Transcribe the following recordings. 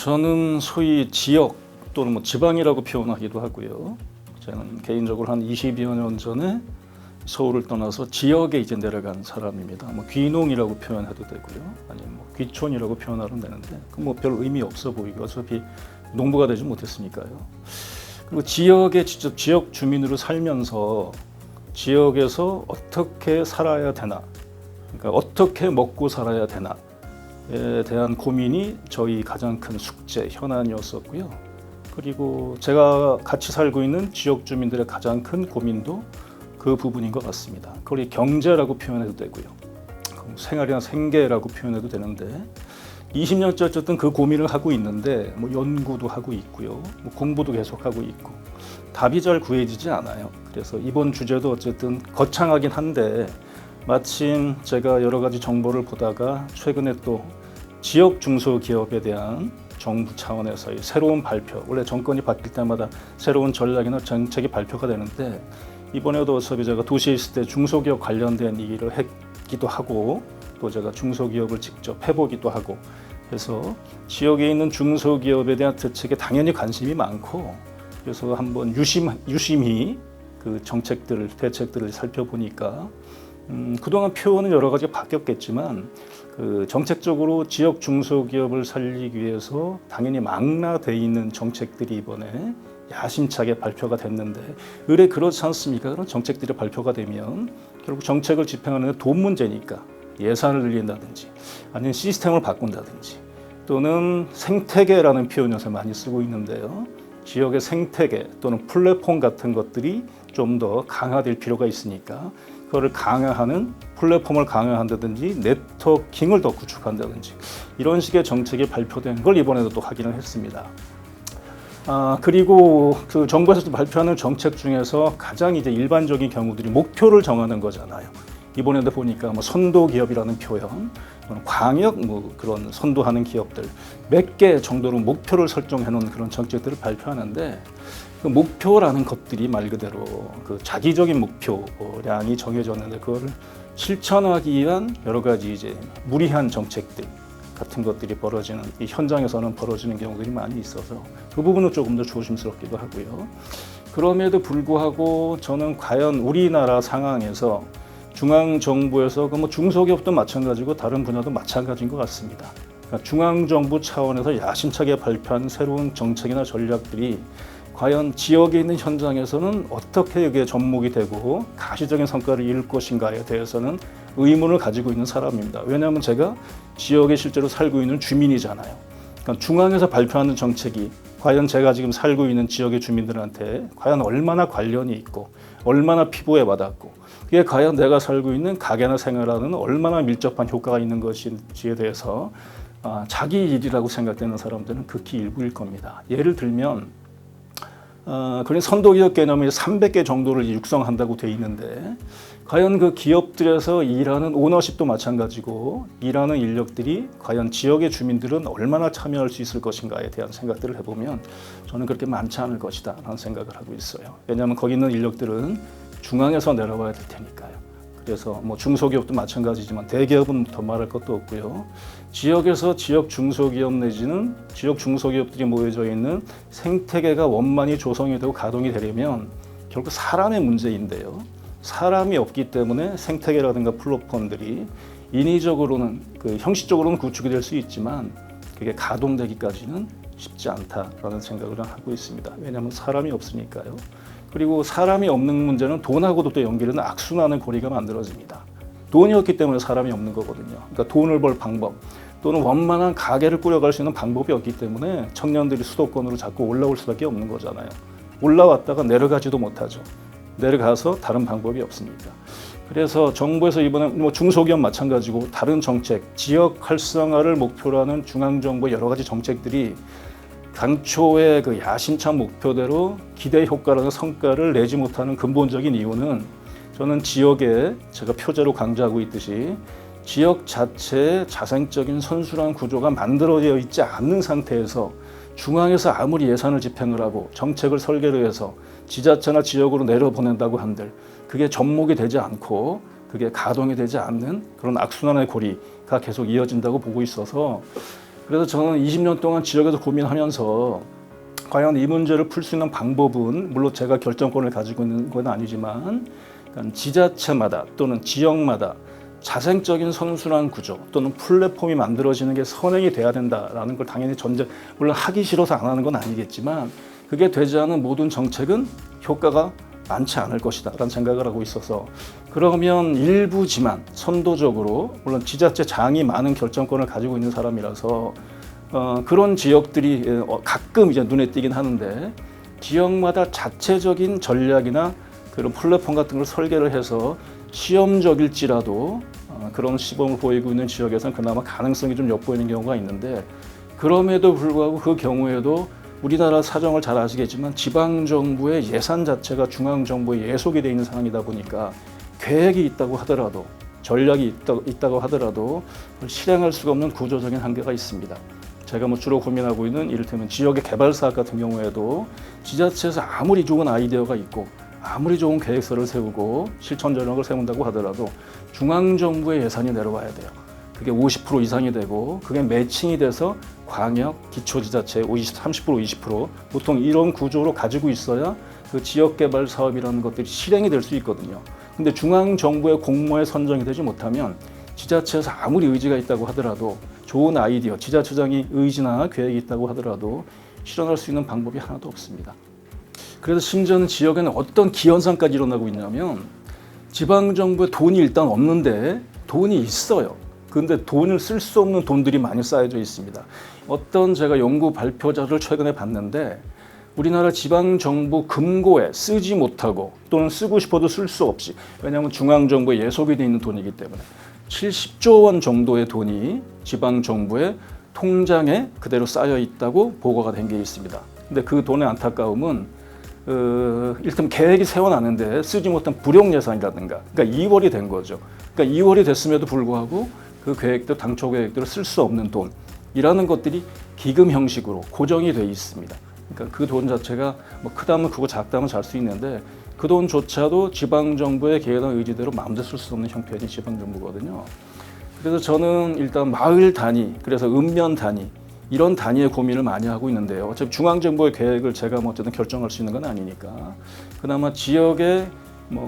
저는 소위 지역 또는 뭐 지방이라고 표현하기도 하고요. 저는 개인적으로 한 20여 년 전에 서울을 떠나서 지역에 이제 내려간 사람입니다. 뭐 귀농이라고 표현해도 되고요. 아니면 뭐 귀촌이라고 표현하면 되는데 그 뭐 별 의미 없어 보이고 어차피 농부가 되지 못했으니까요. 그리고 지역에 직접 지역 주민으로 살면서 지역에서 어떻게 살아야 되나, 그러니까 어떻게 먹고 살아야 되나에 대한 고민이 저희 가장 큰 숙제, 현안이었었고요. 그리고 제가 같이 살고 있는 지역 주민들의 가장 큰 고민도 그 부분인 것 같습니다. 그걸 경제라고 표현해도 되고요. 생활이나 생계라고 표현해도 되는데 20년째 어쨌든 그 고민을 하고 있는데 뭐 연구도 하고 있고요. 뭐 공부도 계속 하고 있고 답이 잘 구해지지 않아요. 그래서 이번 주제도 어쨌든 거창하긴 한데 마침 제가 여러 가지 정보를 보다가 최근에 또 지역 중소기업에 대한 정부 차원에서의 새로운 발표, 원래 정권이 바뀔 때마다 새로운 전략이나 정책이 발표가 되는데 이번에도 어차피 제가 도시에 있을 때 중소기업 관련된 일을 했기도 하고 또 제가 중소기업을 직접 해보기도 하고 해서 지역에 있는 중소기업에 대한 대책에 당연히 관심이 많고 그래서 한번 유심히 그 정책들을, 대책들을 살펴보니까 그동안 표현은 여러 가지가 바뀌었겠지만 그 정책적으로 지역 중소기업을 살리기 위해서 당연히 망라되어 있는 정책들이 이번에 야심차게 발표가 됐는데 의뢰 그렇지 않습니까? 그런 정책들이 발표가 되면 결국 정책을 집행하는 데 돈 문제니까 예산을 늘린다든지 아니면 시스템을 바꾼다든지 또는 생태계라는 표현을 요새 많이 쓰고 있는데요. 지역의 생태계 또는 플랫폼 같은 것들이 좀 더 강화될 필요가 있으니까 그거를 강화하는 플랫폼을 강화한다든지 네트워킹을 더 구축한다든지 이런 식의 정책이 발표된 걸 이번에도 또 확인을 했습니다. 그리고 그 정부에서 발표하는 정책 중에서 가장 이제 일반적인 경우들이 목표를 정하는 거잖아요. 이번에도 보니까 뭐 선도 기업이라는 표현, 광역 뭐 그런 선도하는 기업들 몇 개 정도로 목표를 설정해 놓은 그런 정책들을 발표하는데 그 목표라는 것들이 말 그대로 그 자기적인 목표량이 정해졌는데 그거를 실천하기 위한 여러 가지 이제 무리한 정책들 같은 것들이 벌어지는 이 현장에서는 벌어지는 경우들이 많이 있어서 그 부분은 조금 더 조심스럽기도 하고요. 그럼에도 불구하고 저는 과연 우리나라 상황에서 중앙 정부에서 그 뭐 중소기업도 마찬가지고 다른 분야도 마찬가지인 것 같습니다. 그러니까 중앙 정부 차원에서 야심차게 발표한 새로운 정책이나 전략들이 과연 지역에 있는 현장에서는 어떻게 이게 접목이 되고 가시적인 성과를 이룰 것인가에 대해서는 의문을 가지고 있는 사람입니다. 왜냐하면 제가 지역에 실제로 살고 있는 주민이잖아요. 그러니까 중앙에서 발표하는 정책이 과연 제가 지금 살고 있는 지역의 주민들한테 과연 얼마나 관련이 있고 얼마나 피부에 와닿고 그게 과연 내가 살고 있는 가게나 생활하는 얼마나 밀접한 효과가 있는 것인지에 대해서 자기 일이라고 생각되는 사람들은 극히 일부일 겁니다. 예를 들면 그런 선도기업 개념이 300개 정도를 육성한다고 돼 있는데 과연 그 기업들에서 일하는 오너십도 마찬가지고 일하는 인력들이 과연 지역의 주민들은 얼마나 참여할 수 있을 것인가에 대한 생각들을 해보면 저는 그렇게 많지 않을 것이다 라는 생각을 하고 있어요. 왜냐하면 거기 있는 인력들은 중앙에서 내려와야 될 테니까요. 그래서 뭐 중소기업도 마찬가지지만 대기업은 더 말할 것도 없고요. 지역에서 지역 중소기업 내지는 지역 중소기업들이 모여져 있는 생태계가 원만히 조성이 되고 가동이 되려면 결국 사람의 문제인데요. 사람이 없기 때문에 생태계라든가 플랫폼들이 인위적으로는 형식적으로는 구축이 될 수 있지만 그게 가동되기까지는 쉽지 않다라는 생각을 하고 있습니다. 왜냐하면 사람이 없으니까요. 그리고 사람이 없는 문제는 돈하고도 또 연결되는 악순환의 고리가 만들어집니다. 돈이 없기 때문에 사람이 없는 거거든요. 그러니까 돈을 벌 방법 또는 원만한 가게를 꾸려갈 수 있는 방법이 없기 때문에 청년들이 수도권으로 자꾸 올라올 수밖에 없는 거잖아요. 올라왔다가 내려가지도 못하죠. 내려가서 다른 방법이 없으니까. 그래서 정부에서 이번에 뭐 중소기업 마찬가지고 다른 정책, 지역 활성화를 목표로 하는 중앙정부의 여러 가지 정책들이 당초의 그 야심찬 목표대로 기대 효과라는 성과를 내지 못하는 근본적인 이유는 저는 지역에 제가 표제로 강조하고 있듯이 지역 자체의 자생적인 선순환 구조가 만들어져 있지 않는 상태에서 중앙에서 아무리 예산을 집행을 하고 정책을 설계를 해서 지자체나 지역으로 내려보낸다고 한들 그게 접목이 되지 않고 그게 가동이 되지 않는 그런 악순환의 고리가 계속 이어진다고 보고 있어서 그래서 저는 20년 동안 지역에서 고민하면서 과연 이 문제를 풀 수 있는 방법은 물론 제가 결정권을 가지고 있는 건 아니지만 그러니까 지자체마다 또는 지역마다 자생적인 선순환 구조 또는 플랫폼이 만들어지는 게 선행이 돼야 된다라는 걸 당연히 물론 하기 싫어서 안 하는 건 아니겠지만 그게 되지 않은 모든 정책은 효과가 많지 않을 것이다 라는 생각을 하고 있어서 그러면 일부지만 선도적으로 물론 지자체 장이 많은 결정권을 가지고 있는 사람이라서 그런 지역들이 가끔 이제 눈에 띄긴 하는데 지역마다 자체적인 전략이나 그런 플랫폼 같은 걸 설계를 해서 시험적일지라도 그런 시범을 보이고 있는 지역에서는 그나마 가능성이 좀 엿보이는 경우가 있는데 그럼에도 불구하고 그 경우에도 우리나라 사정을 잘 아시겠지만 지방정부의 예산 자체가 중앙정부에 예속이 되어 있는 상황이다 보니까 계획이 있다고 하더라도 전략이 있다고 하더라도 실행할 수가 없는 구조적인 한계가 있습니다. 제가 주로 고민하고 있는 이를테면 지역의 개발 사업 같은 경우에도 지자체에서 아무리 좋은 아이디어가 있고 아무리 좋은 계획서를 세우고 실천 전략을 세운다고 하더라도 중앙정부의 예산이 내려와야 돼요. 그게 50% 이상이 되고 그게 매칭이 돼서 광역, 기초지자체 30% 20% 보통 이런 구조로 가지고 있어야 그 지역개발 사업이라는 것들이 실행이 될 수 있거든요. 근데 중앙정부의 공모에 선정이 되지 못하면 지자체에서 아무리 의지가 있다고 하더라도 좋은 아이디어, 지자체장이 의지나 계획이 있다고 하더라도 실현할 수 있는 방법이 하나도 없습니다. 그래서 심지어는 지역에는 어떤 기현상까지 일어나고 있냐면 지방정부에 돈이 일단 없는데 돈이 있어요. 그런데 돈을 쓸 수 없는 돈들이 많이 쌓여져 있습니다. 어떤 제가 연구 발표자를 최근에 봤는데 우리나라 지방정부 금고에 쓰지 못하고 또는 쓰고 싶어도 쓸 수 없이 왜냐하면 중앙정부에 예속이 되어 있는 돈이기 때문에 70조 원 정도의 돈이 지방정부의 통장에 그대로 쌓여 있다고 보고가 된 게 있습니다. 근데 그 돈의 안타까움은 일단 계획이 세워놨는데 쓰지 못한 불용 예산이라든가 그러니까 2월이 된 거죠. 그러니까 2월이 됐음에도 불구하고 그 계획도 당초 계획대로 쓸 수 없는 돈이라는 것들이 기금 형식으로 고정이 돼 있습니다. 그러니까 그 돈 자체가 크다면 크고 작다면 잘 수 있는데 그 돈조차도 지방정부의 계획이나 의지대로 마음대로 쓸 수 없는 형편이 지방정부거든요. 그래서 저는 일단 마을 단위, 그래서 읍면 단위 이런 단위의 고민을 많이 하고 있는데요. 어차피 중앙정부의 계획을 제가 어쨌든 결정할 수 있는 건 아니니까 그나마 지역의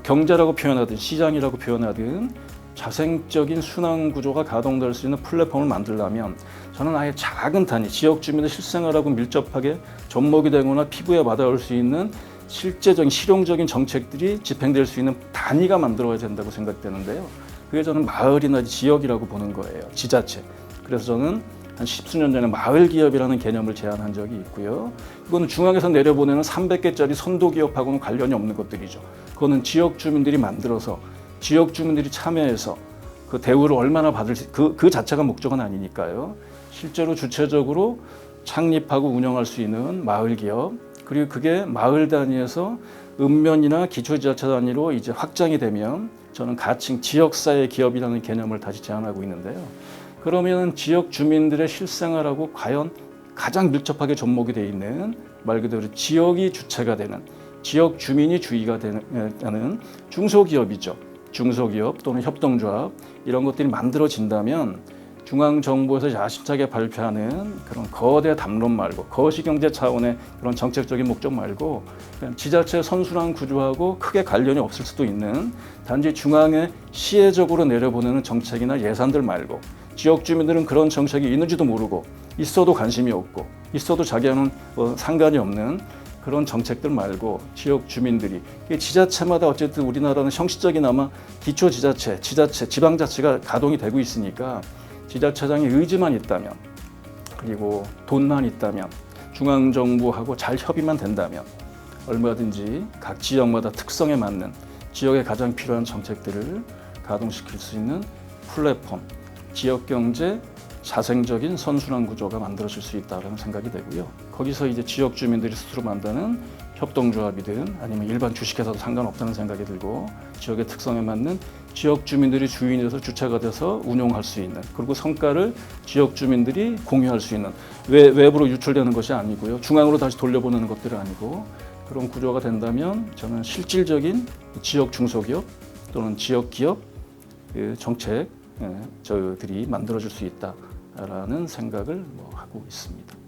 경제라고 표현하든 시장이라고 표현하든 자생적인 순환 구조가 가동될 수 있는 플랫폼을 만들려면 저는 아예 작은 단위, 지역 주민의 실생활하고 밀접하게 접목이 되거나 피부에 와닿을 수 있는 실제적인 실용적인 정책들이 집행될 수 있는 단위가 만들어야 된다고 생각되는데요. 그게 저는 마을이나 지역이라고 보는 거예요. 지자체. 그래서 저는 한 십수년 전에 마을 기업이라는 개념을 제안한 적이 있고요. 이거는 중앙에서 내려보내는 300개짜리 선도 기업하고는 관련이 없는 것들이죠. 그거는 지역 주민들이 만들어서 지역 주민들이 참여해서 그 대우를 얼마나 받을지 그 자체가 목적은 아니니까요. 실제로 주체적으로 창립하고 운영할 수 있는 마을 기업 그리고 그게 마을 단위에서 읍면이나 기초지자체 단위로 이제 확장이 되면 저는 가칭 지역사회 기업이라는 개념을 다시 제안하고 있는데요. 그러면 지역 주민들의 실생활하고 과연 가장 밀접하게 접목이 되어 있는 말 그대로 지역이 주체가 되는 지역 주민이 주의가 되는 중소기업이죠. 중소기업 또는 협동조합 이런 것들이 만들어진다면 중앙정부에서 야심차게 발표하는 그런 거대 담론 말고 거시경제 차원의 그런 정책적인 목적 말고 그냥 지자체 선순환 구조하고 크게 관련이 없을 수도 있는 단지 중앙에 시혜적으로 내려보내는 정책이나 예산들 말고 지역 주민들은 그런 정책이 있는지도 모르고 있어도 관심이 없고 있어도 자기와는 상관이 없는 그런 정책들 말고 지역 주민들이 지자체마다 어쨌든 우리나라는 형식적이나마 기초지자체, 지자체, 지방자치가 가동이 되고 있으니까 지자체장의 의지만 있다면 그리고 돈만 있다면 중앙정부하고 잘 협의만 된다면 얼마든지 각 지역마다 특성에 맞는 지역에 가장 필요한 정책들을 가동시킬 수 있는 플랫폼, 지역경제 자생적인 선순환 구조가 만들어질 수 있다는 생각이 되고요. 거기서 이제 지역 주민들이 스스로 만드는 협동조합이든 아니면 일반 주식회사도 상관없다는 생각이 들고 지역의 특성에 맞는 지역 주민들이 주인이 돼서 주체가 돼서 운용할 수 있는 그리고 성과를 지역 주민들이 공유할 수 있는 외부로 유출되는 것이 아니고요. 중앙으로 다시 돌려보내는 것들이 아니고 그런 구조가 된다면 저는 실질적인 지역 중소기업 또는 지역 기업 정책 저들이 만들어질 수 있다. 않을까라는 생각을 하고 있습니다.